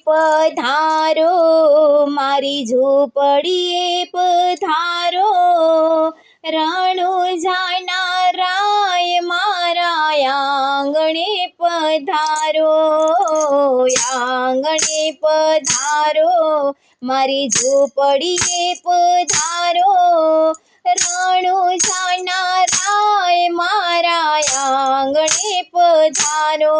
પધારો, મારી ઝૂંપડીએ પધારો, રણુજાના રાય મારા આંગણે પધારો, આંગણે પધારો, મારી ઝૂંપડીએ પધારો, રણુજાના રાય મારા આંગણે પધારો.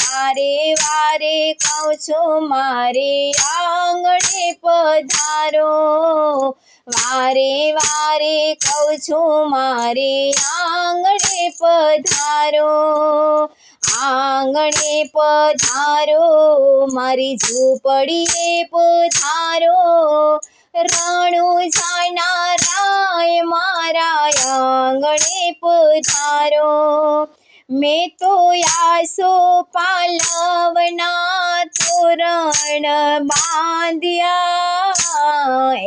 વારે વારે કહું છું મારે આંગણે પધારો, વારે વારે કહું છું મારે આંગણે પધારો, આંગણે પધારો, મારી ઝૂંપડીએ પધારો, રણુજાના રાય મારા આંગણે પધારો. મેં તો આસોપાલવના તોરણ બાંધ્યા,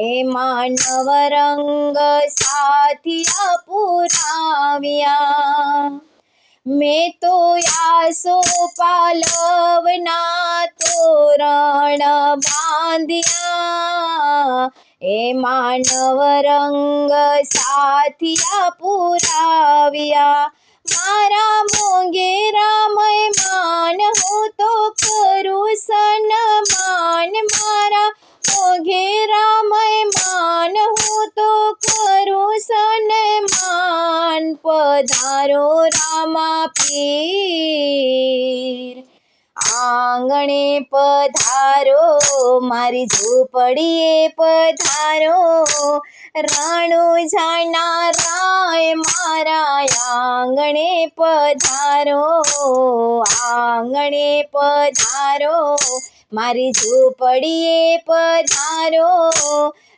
એમાં નવરંગ સાથિયા પુરાવ્યા. મેં તો આસોપાલવના તોરણ બાંધ્યા, એમાં નવરંગ સાથિયા પુરાવ્યા. મારા મોંઘેરા મહેમાન હું તો કરું સન્માન, મારા મોંઘેરા મહેમાન હું તો કરું સન્માન. પધારો રામા પીર, આંગણે પધારો, મારી ઝૂંપડીએ પધારો, રણુજાના રાય મારા આંગણે પધારો, આંગણે પધારો, મારી ઝૂંપડીએ પધારો,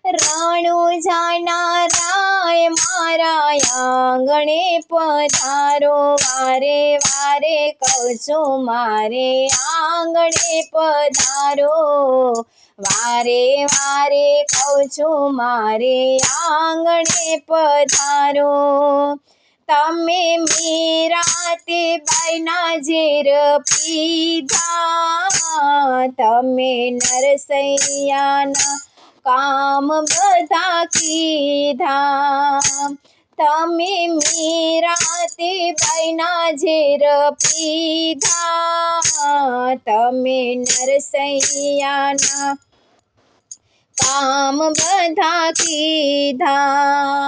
રણુજાના રાય મારા આંગણે પધારો. વારે વારે કહું છું મારે આંગણે પધારો, વારે વારે કહું છું મારે આંગણે પધારો. તમે મીરાતે બાઈના ઝેર પીધા, તમે નરસૈયાના કામ બધા કીધા. તમે મીરાતે બાઈના ઝેર પીધા, તમે નરસૈયાના કામ બધા કીધા.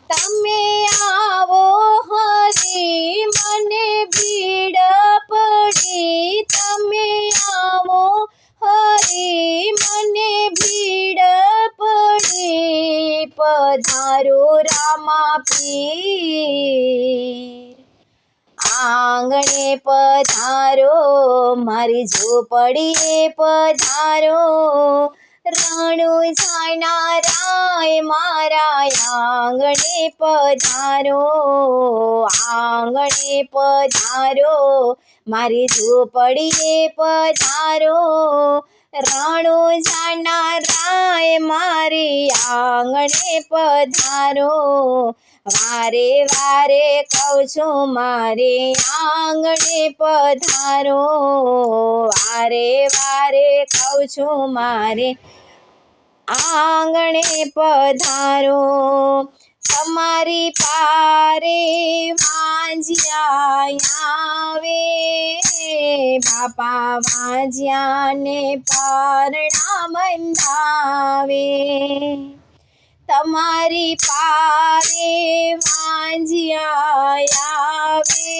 તમે આવો હરી મને ભીડ પડી, તમે આવો હરી મને ભીડ પડી. પધારો રામા પીર, આંગણે પધારો, મારી ઝૂંપડીએ પધારો, રણુજાના રાય મારા આંગણે પધારો, આંગણે પધારો, મારી ઝૂંપડીએ પધારો, રણુજાના રાય મારી આંગણે પધારો. વારે વારે કહું છું મારે આંગણે પધારો, વારે વારે કહું છું મારે આંગણે પધારો. તમારી પારે વાંજિયા આવે, બાપા વાંજિયાને પારણા બંધાવે. તમારી પારે વાંજિયા આવે,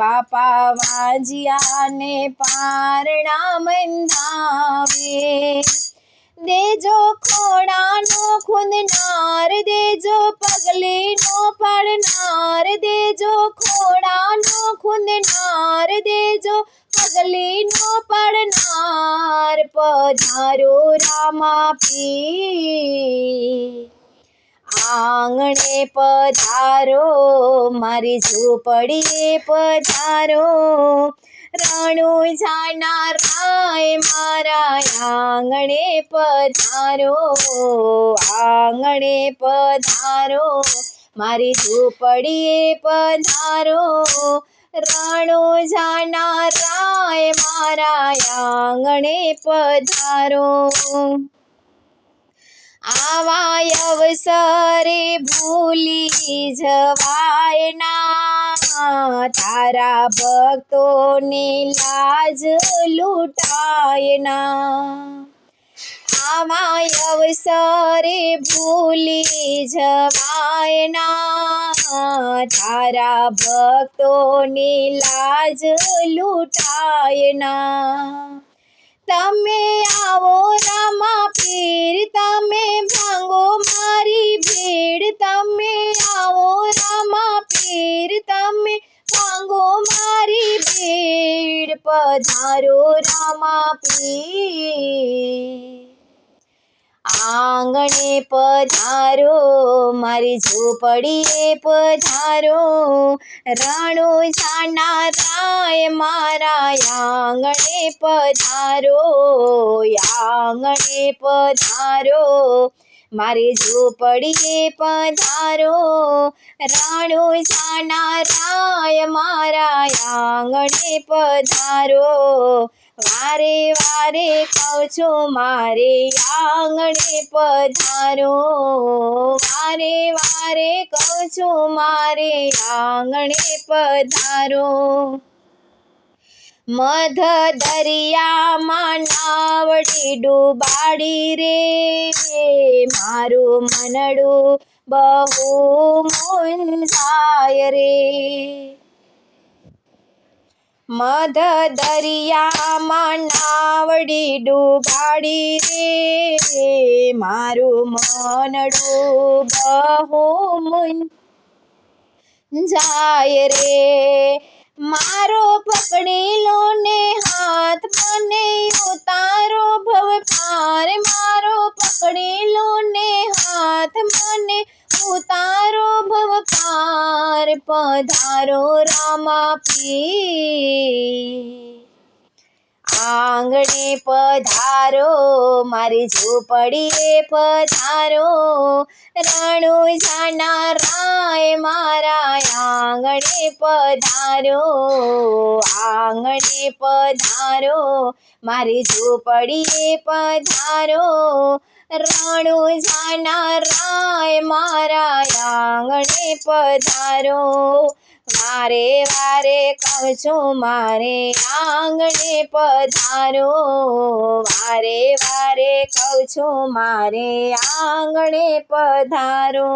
બાપા વાંજિયાને પારણા બંધાવે. દેજો ખોડાનો ખૂંદનાર, દેજો પગલીનો પડનાર, દેજો ખોડાનો ખૂંદનાર, દેજો પગલીનો પડનાર. પધારો રામા પીર, આંગણે પધારો, મારી ઝૂંપડીએ પધારો, રણુજાના રાય મારા આંગણે પધારો, આંગણે પધારો, મારી ઝૂંપડીએ પધારો, રણુજાના રાય મારા આંગણે પધારો. આવા અવસરે ભૂલી જવાય ના, તારા ભક્તોની લાજ લૂંટાય ના. આવા અવસરે ભૂલી જવાય ના, તારા ભક્તોની લાજ લૂંટાય ના. તમે આવો રામાપીર, તમે ભાંગો મારી ભીડ. તમે આવો રામાપીર, તમે ભાંગો મારી ભીડ. પધારો રામાપીર, આંગણે પધારો, મારી ઝૂંપડીએ પધારો. રણુજાના રાય મારા આંગણે પધારો, આંગણે પધારો, મારી ઝૂંપડીએ પધારો. રણુજાના રાય મારા આંગણે પધારો. વારે વારે કહું છું મારે આંગણે પધારો. વારે વારે કહું છું મારે આંગણે પધારો. મધ દરિયામાં નાવડી ડૂબાડી રે, મારું મનડું બહુ મૂંઝાય રે. મધ દરિયામાં નાવડી ડૂબાડી રે, મારું મનડું બહુ મૂંઝાય રે. મારો પકડી લો ને હાથ, મને ઉતારો ભવ પાર. મારો પકડી લો ને હાથ, મને ઉતારો ભવ પાર. પધારો રામાપીર, આંગણે પધારો, મારી ઝૂંપડીએ પધારો. રણુજાના રાય મારા આંગણે પધારો, આંગણે પધારો, મારી ઝૂંપડીએ પધારો. રણુજાના રાય મારા આંગણે પધારો. વારે વારે કહું છું મારે આંગણે પધારો. વારે વારે કહું છું મારે આંગણે પધારો.